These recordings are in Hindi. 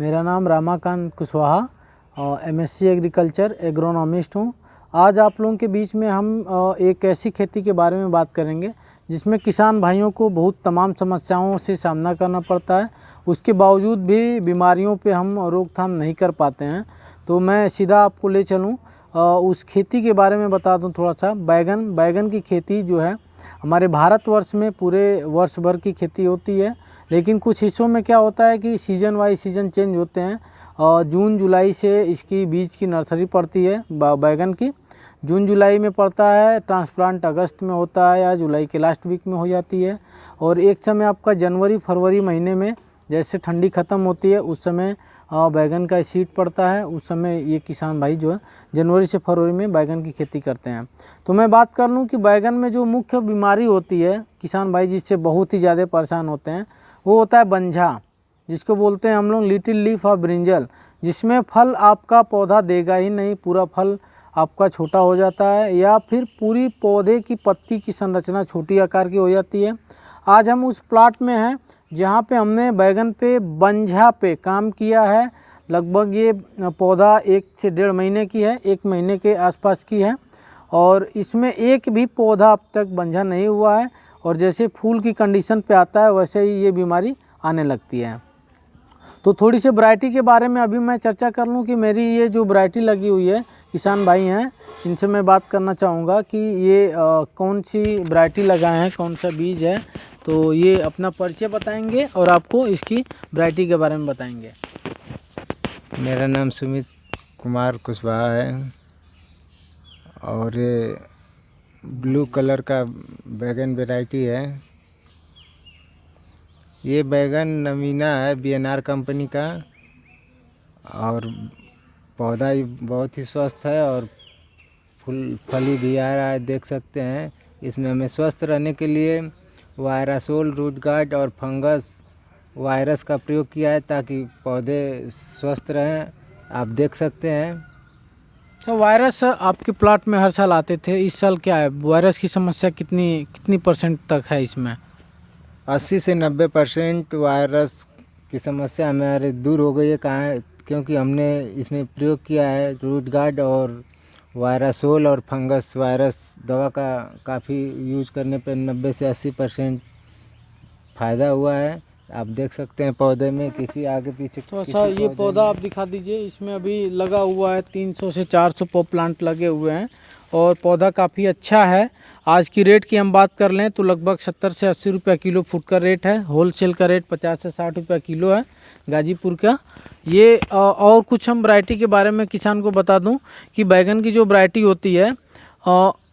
मेरा नाम Ramakant Kushwaha MSc agriculture agronomist हूँ। आज आप लोगों के बीच में हम एक ऐसी खेती के बारे में बात करेंगे जिसमें किसान भाइयों को बहुत तमाम समस्याओं से सामना करना पड़ता है, उसके बावजूद भी बीमारियों पे हम रोकथाम नहीं कर पाते हैं। तो मैं सीधा आपको ले चलूँ उस खेती के बारे में बता दूं थोड़ा सा। बैगन की खेती जो है हमारे भारतवर्ष में पूरे वर्ष भर की खेती होती है, लेकिन कुछ हिस्सों में क्या होता है कि सीज़न वाइज सीज़न चेंज होते हैं। जून जुलाई से इसकी बीज की नर्सरी पड़ती है बैगन की। जून जुलाई में पड़ता है, ट्रांसप्लांट अगस्त में होता है या जुलाई के लास्ट वीक में हो जाती है। और एक समय आपका जनवरी फरवरी महीने में जैसे ठंडी ख़त्म होती है उस समय बैगन का सीड पड़ता है। उस समय ये किसान भाई जो है जनवरी से फरवरी में बैगन की खेती करते हैं। तो मैं बात कर लूँ कि बैगन में जो मुख्य बीमारी होती है किसान भाई जिससे बहुत ही ज़्यादा परेशान होते हैं वो होता है बंझा, जिसको बोलते हैं हम लोग लिटिल लीफ और ब्रिंजल, जिसमें फल आपका पौधा देगा ही नहीं, पूरा फल आपका छोटा हो जाता है या फिर पूरी पौधे की पत्ती की संरचना छोटी आकार की हो जाती है। आज हम उस प्लाट में हैं जहाँ पे हमने बैगन पे बंझा पे काम किया है। लगभग ये पौधा 1 से 1.5 महीने की है, 1 महीने के आसपास की है और इसमें एक भी पौधा अब तक बंझा नहीं हुआ है। और जैसे फूल की कंडीशन पे आता है वैसे ही ये बीमारी आने लगती है। तो थोड़ी सी वैरायटी के बारे में अभी मैं चर्चा कर लूँ कि मेरी ये जो वैरायटी लगी हुई है, किसान भाई हैं इनसे मैं बात करना चाहूँगा कि ये कौन सी वैरायटी लगाए हैं, कौन सा बीज है। तो ये अपना परिचय बताएंगे और आपको इसकी वैरायटी के बारे में बताएंगे। मेरा नाम सुमित कुमार कुशवाहा है और ये ब्लू कलर का बैगन वैरायटी है। ये बैगन नवीना है बीएनआर कंपनी का और पौधा बहुत ही स्वस्थ है और फली भी आ रहा है, देख सकते हैं। इसमें हमें स्वस्थ रहने के लिए वायरासोल, रूट गार्ड और फंगस वायरस का प्रयोग किया है ताकि पौधे स्वस्थ रहें, आप देख सकते हैं। तो वायरस आपके प्लाट में हर साल आते थे, इस साल क्या है, वायरस की समस्या कितनी परसेंट तक है इसमें? 80 से 90% वायरस की समस्या हमारे दूर हो गई है। कहाँ, क्योंकि हमने इसमें प्रयोग किया है रूट गार्ड और वायरासोल और फंगस वायरस दवा का काफ़ी यूज करने पर 90 से 80% फ़ायदा हुआ है। आप देख सकते हैं पौधे में किसी आगे पीछे। तो अच्छा ये पौधा आप दिखा दीजिए, इसमें अभी लगा हुआ है 300 से 400 प्लांट लगे हुए हैं और पौधा काफ़ी अच्छा है। आज की रेट की हम बात कर लें तो लगभग 70 से 80 रुपये किलो फुट का रेट है। होलसेल का रेट 50 से 60 रुपये किलो है गाजीपुर का। ये और कुछ हम वैरायटी के बारे में किसान को बता दूं कि बैगन की जो वैरायटी होती है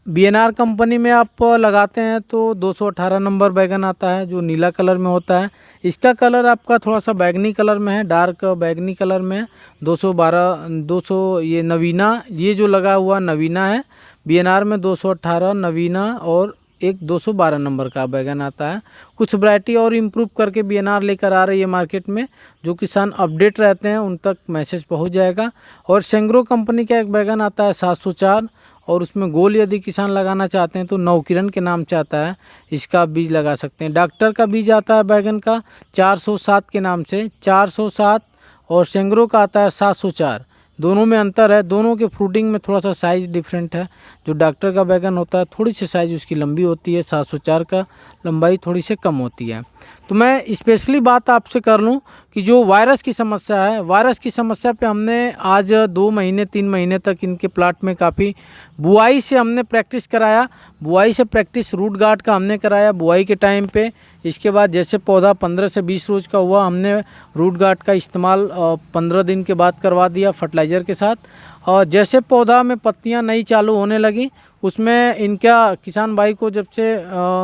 बीएनआर कंपनी में आप लगाते हैं तो 218 नंबर बैगन आता है जो नीला कलर में होता है। इसका कलर आपका थोड़ा सा बैगनी कलर में है, डार्क बैगनी कलर में है। 212 ये नवीना, ये जो लगा हुआ नवीना है। बीएनआर में 218 नवीना और एक 212 नंबर का बैगन आता है। कुछ वैरायटी और इम्प्रूव करके बीएनआर लेकर आ रही है मार्केट में, जो किसान अपडेट रहते हैं उन तक मैसेज पहुंच जाएगा। और सेंग्रो कंपनी का एक बैगन आता है 704 और उसमें गोल यदि किसान लगाना चाहते हैं तो नवकिरण के नाम से आता है, इसका बीज लगा सकते हैं। डॉक्टर का बीज आता है बैगन का 407 के नाम से, 407 और सेंग्रो का आता है 704। दोनों में अंतर है, दोनों के फ्रूटिंग में थोड़ा सा साइज़ डिफरेंट है। जो डॉक्टर का बैगन होता है थोड़ी सी साइज़ उसकी लंबी होती है, 704 का लंबाई थोड़ी सी कम होती है। तो मैं स्पेशली बात आपसे कर लूं कि जो वायरस की समस्या है, वायरस की समस्या पे हमने आज 2 महीने 3 महीने तक इनके प्लाट में काफ़ी बुआई से हमने प्रैक्टिस कराया। बुआई से प्रैक्टिस रूट गार्ड का हमने कराया बुआई के टाइम पे। इसके बाद जैसे पौधा 15 से 20 रोज़ का हुआ हमने रूट गार्ड का इस्तेमाल 15 दिन के बाद करवा दिया फर्टिलाइज़र के साथ। और जैसे पौधा में पत्तियां नई चालू होने लगी उसमें इनका किसान भाई को जब से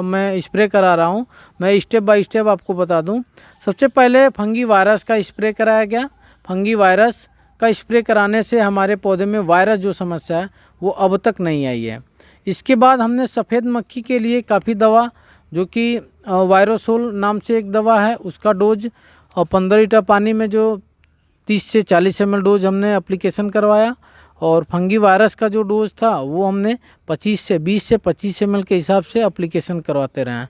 मैं स्प्रे करा रहा हूं, मैं स्टेप बाय स्टेप आपको बता दूं। सबसे पहले फंगी वायरस का स्प्रे कराया गया। फंगी वायरस का स्प्रे कराने से हमारे पौधे में वायरस जो समस्या है वो अब तक नहीं आई है। इसके बाद हमने सफ़ेद मक्खी के लिए काफ़ी दवा, जो कि वायरोसोल नाम से एक दवा है, उसका डोज और 15 लीटर पानी में जो 30 से 40 ml डोज हमने एप्लीकेशन करवाया। और फंगी वायरस का जो डोज था वो हमने 20 से 25 ml के हिसाब से एप्लीकेशन करवाते रहे हैं।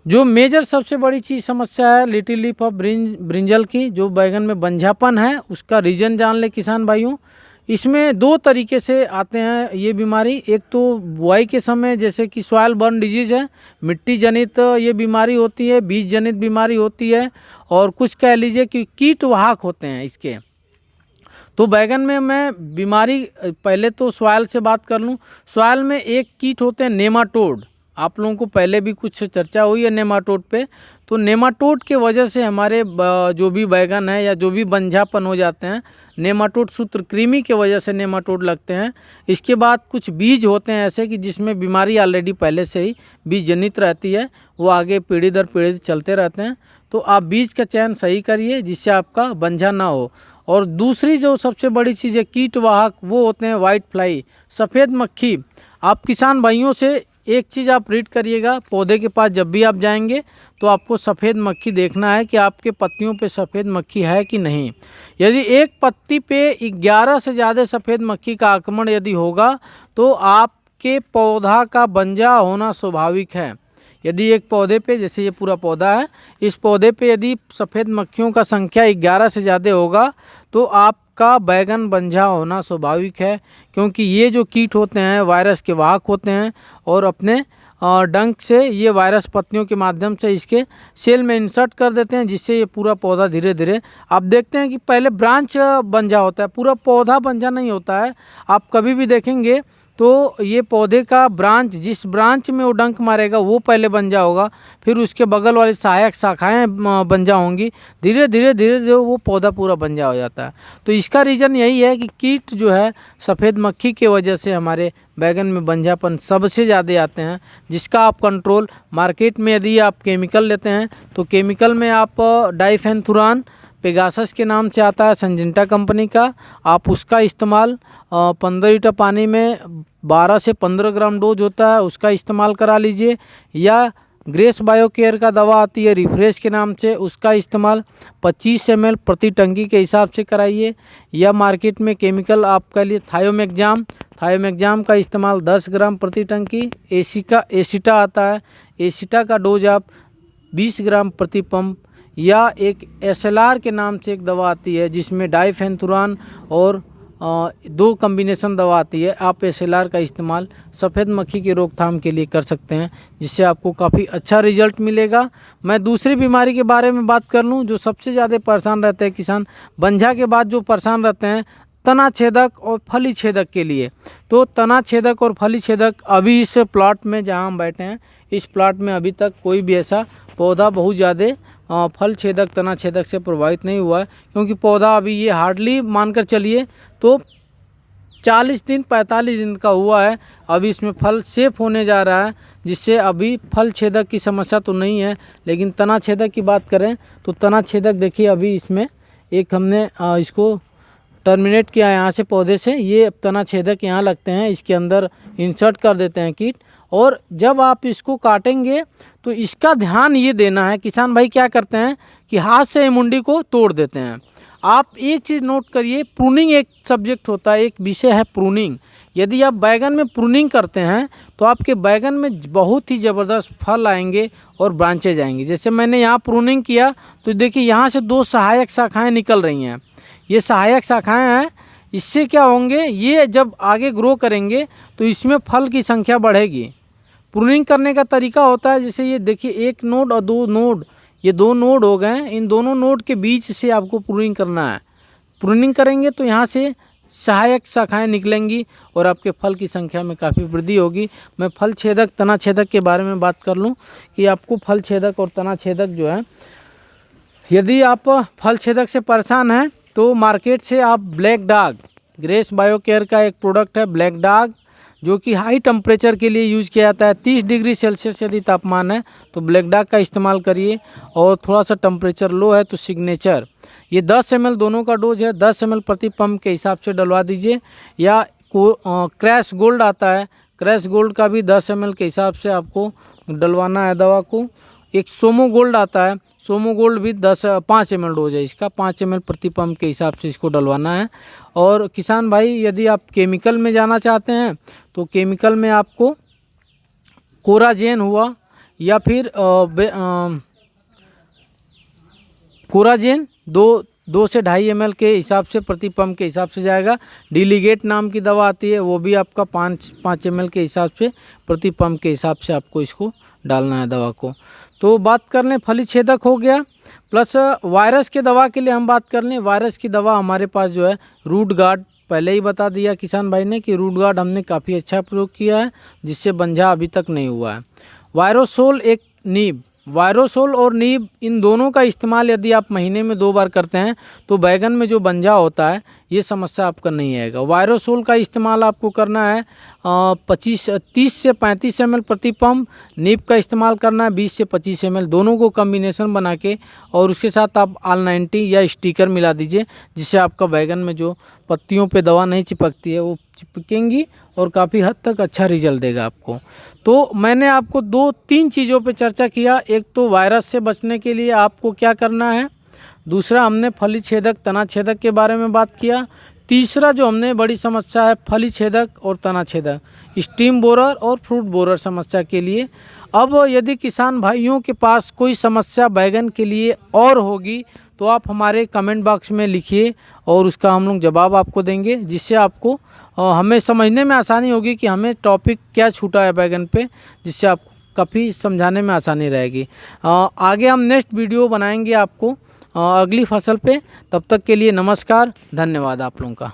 जो मेजर सबसे बड़ी चीज़ समस्या है लिटिल लीफ ऑफ ब्रिंजल की, जो बैगन में बंझापन है, उसका रीजन जान ले किसान भाइयों। इसमें दो तरीके से आते हैं ये बीमारी। एक तो बुआई के समय जैसे कि सॉइल बर्न डिजीज़ है, मिट्टी जनित ये बीमारी होती है, बीज जनित बीमारी होती है, और कुछ कह लीजिए कि कीट वाहक होते हैं इसके। तो बैगन में मैं बीमारी पहले तो सॉइल से बात कर लूँ। सॉइल में एक कीट होते हैं नेमाटोड, आप लोगों को पहले भी कुछ चर्चा हुई है नेमाटोड पे। तो नेमाटोड के वजह से हमारे जो भी बैगन है या जो भी बंझापन हो जाते हैं, नेमाटोड सूत्रकृमि के वजह से नेमाटोड लगते हैं। इसके बाद कुछ बीज होते हैं ऐसे कि जिसमें बीमारी ऑलरेडी पहले से ही बीज जनित रहती है, वो आगे पीढ़ी दर पीढ़ी चलते रहते हैं। तो आप बीज का चयन सही करिए जिससे आपका बंझा ना हो। और दूसरी जो सबसे बड़ी चीज़ है कीट वाहक, वो होते हैं वाइट फ्लाई, सफ़ेद मक्खी। आप किसान भाइयों से एक चीज़ आप रीड करिएगा, पौधे के पास जब भी आप जाएंगे तो आपको सफ़ेद मक्खी देखना है कि आपके पत्तियों पे सफ़ेद मक्खी है कि नहीं। यदि एक पत्ती पे 11 से ज़्यादा सफ़ेद मक्खी का आक्रमण यदि होगा तो आपके पौधा का बंजा होना स्वाभाविक है। यदि एक पौधे पे, जैसे ये पूरा पौधा है, इस पौधे पे यदि सफ़ेद मक्खियों का संख्या 11 से ज़्यादा होगा तो आपका बैगन बंझा होना स्वाभाविक है। क्योंकि ये जो कीट होते हैं वायरस के वाहक होते हैं और अपने डंक से ये वायरस पत्तियों के माध्यम से इसके सेल में इंसर्ट कर देते हैं, जिससे ये पूरा पौधा धीरे धीरे, आप देखते हैं कि पहले ब्रांच बंझा होता है, पूरा पौधा बंझा नहीं होता है। आप कभी भी देखेंगे तो ये पौधे का ब्रांच, जिस ब्रांच में वो डंक मारेगा वो पहले बंझा होगा, फिर उसके बगल वाली सहायक शाखाएँ बंझा होंगी, धीरे धीरे धीरे धीरे वो पौधा पूरा बंझा हो जाता है। तो इसका रीज़न यही है कि कीट जो है सफ़ेद मक्खी के वजह से हमारे बैगन में बंझापन सबसे ज़्यादा आते हैं, जिसका आप कंट्रोल मार्केट में, यदि आप केमिकल लेते हैं तो केमिकल में आप डाइफेंथुरान पेगासस के नाम से आता है सिंजेंटा कंपनी का, आप उसका इस्तेमाल 15 लीटर पानी में 12 से 15 ग्राम डोज होता है, उसका इस्तेमाल करा लीजिए। या ग्रेस बायोकेयर का दवा आती है रिफ्रेश के नाम से, उसका इस्तेमाल 25 ml प्रति टंकी के हिसाब से कराइए। या मार्केट में केमिकल आपके लिए थायोमैक्जाम का इस्तेमाल 10 ग्राम प्रति टंकी। एसिटा आता है, एसिटा का डोज आप 20 ग्राम प्रति पंप। या एक SLR के नाम से एक दवा आती है जिसमें डाइफेंथुरान और 2 कम्बिनेशन दवा आती है, आप SLR का इस्तेमाल सफ़ेद मक्खी की रोकथाम के लिए कर सकते हैं, जिससे आपको काफ़ी अच्छा रिजल्ट मिलेगा। मैं दूसरी बीमारी के बारे में बात कर लूँ जो सबसे ज़्यादा परेशान रहते हैं किसान, बंझा के बाद जो परेशान रहते हैं, तना छेदक और फली छेदक के लिए। तो तना छेदक और फली छेदक, अभी इस प्लॉट में जहाँ हम बैठे हैं, इस प्लॉट में अभी तक कोई भी ऐसा पौधा बहुत ज़्यादा फल छेदक तना छेदक से प्रभावित नहीं हुआ है, क्योंकि पौधा अभी ये हार्डली मानकर चलिए तो 40 दिन 45 दिन का हुआ है। अभी इसमें फल सेफ होने जा रहा है, जिससे अभी फल छेदक की समस्या तो नहीं है। लेकिन तना छेदक की बात करें तो तना छेदक देखिए, अभी इसमें एक हमने इसको टर्मिनेट किया है यहाँ से पौधे से, ये तना छेदक यहाँ लगते हैं, इसके अंदर इंसर्ट कर देते हैं कीट। और जब आप इसको काटेंगे तो इसका ध्यान ये देना है, किसान भाई क्या करते हैं कि हाथ से मुंडी को तोड़ देते हैं। आप एक चीज़ नोट करिए, प्रूनिंग एक सब्जेक्ट होता है, एक विषय है प्रूनिंग। यदि आप बैगन में प्रूनिंग करते हैं तो आपके बैगन में बहुत ही ज़बरदस्त फल आएंगे और ब्रांचेज आएंगे। जैसे मैंने यहाँ प्रूनिंग किया तो देखिए यहाँ से 2 सहायक शाखाएँ निकल रही हैं, ये सहायक शाखाएँ हैं। इससे क्या होंगे, ये जब आगे ग्रो करेंगे तो इसमें फल की संख्या बढ़ेगी। प्रूनिंग करने का तरीका होता है, जैसे ये देखिए 1 नोड और 2 नोड, ये 2 नोड हो गए, इन दोनों नोड के बीच से आपको प्रूनिंग करना है। प्रूनिंग करेंगे तो यहाँ से सहायक शाखाएं निकलेंगी और आपके फल की संख्या में काफ़ी वृद्धि होगी। मैं फल छेदक तना छेदक के बारे में बात कर लूँ कि आपको फल छेदक और तना छेदक जो है, यदि आप फल छेदक से परेशान हैं तो मार्केट से आप ब्लैक डॉग, ग्रेस बायोकेयर का एक प्रोडक्ट है ब्लैक डॉग, जो कि हाई टेम्परेचर के लिए यूज़ किया जाता है। 30 डिग्री सेल्सियस यदि तापमान है तो ब्लैक डॉग का इस्तेमाल करिए, और थोड़ा सा टेम्परेचर लो है तो सिग्नेचर, ये 10 ml दोनों का डोज है, 10 ml प्रति पंप के हिसाब से डलवा दीजिए। या क्रैश गोल्ड आता है, क्रैश गोल्ड का भी 10 ml के हिसाब से आपको डलवाना है दवा को। एक सोमो गोल्ड आता है, सोमो गोल्ड भी 5 ml डोज है इसका, 5 ml प्रति पंप के हिसाब से इसको डलवाना है। और किसान भाई यदि आप केमिकल में जाना चाहते हैं तो केमिकल में आपको कोराजेन हुआ या फिर कोराजेन 2 से 2.5 ml के हिसाब से प्रति पंप के हिसाब से जाएगा। डिलीगेट नाम की दवा आती है, वो भी आपका 5 ml के हिसाब से प्रति पंप के हिसाब से आपको इसको डालना है दवा को। तो बात कर लें फली छेदक हो गया, प्लस वायरस के दवा के लिए हम बात कर लें। वायरस की दवा हमारे पास जो है रूट गार्ड, पहले ही बता दिया किसान भाई ने कि रूट गार्ड हमने काफ़ी अच्छा प्रयोग किया है, जिससे बंजा अभी तक नहीं हुआ है। वायरोसोल एक नीब, वायरोसोल और नीब इन दोनों का इस्तेमाल यदि आप महीने में 2 बार करते हैं तो बैगन में जो बंजा होता है ये समस्या आपका नहीं आएगा। वायरोसोल का इस्तेमाल आपको करना है 30 से 35 ml प्रति पंप। नीब का इस्तेमाल करना है 20 से 25 ml, दोनों को कम्बिनेशन बना के, और उसके साथ आप आल 90 या स्टिकर मिला दीजिए, जिससे आपका बैगन में जो पत्तियों पे दवा नहीं चिपकती है वो चिपकेंगी और काफ़ी हद तक अच्छा रिजल्ट देगा आपको। तो मैंने आपको 2-3 चीज़ों पे चर्चा किया। एक तो वायरस से बचने के लिए आपको क्या करना है, दूसरा हमने फली छेदक तना छेदक के बारे में बात किया, तीसरा जो हमने बड़ी समस्या है फली छेदक और तना छेदक, स्टीम बोरर और फ्रूट बोरर समस्या के लिए। अब यदि किसान भाइयों के पास कोई समस्या बैगन के लिए और होगी तो आप हमारे कमेंट बॉक्स में लिखिए और उसका हम लोग जवाब आपको देंगे, जिससे आपको हमें समझने में आसानी होगी कि हमें टॉपिक क्या छूटा है बैगन पे, जिससे आपको काफ़ी समझाने में आसानी रहेगी। आगे हम नेक्स्ट वीडियो बनाएंगे आपको अगली फसल पे। तब तक के लिए नमस्कार, धन्यवाद आप लोगों का।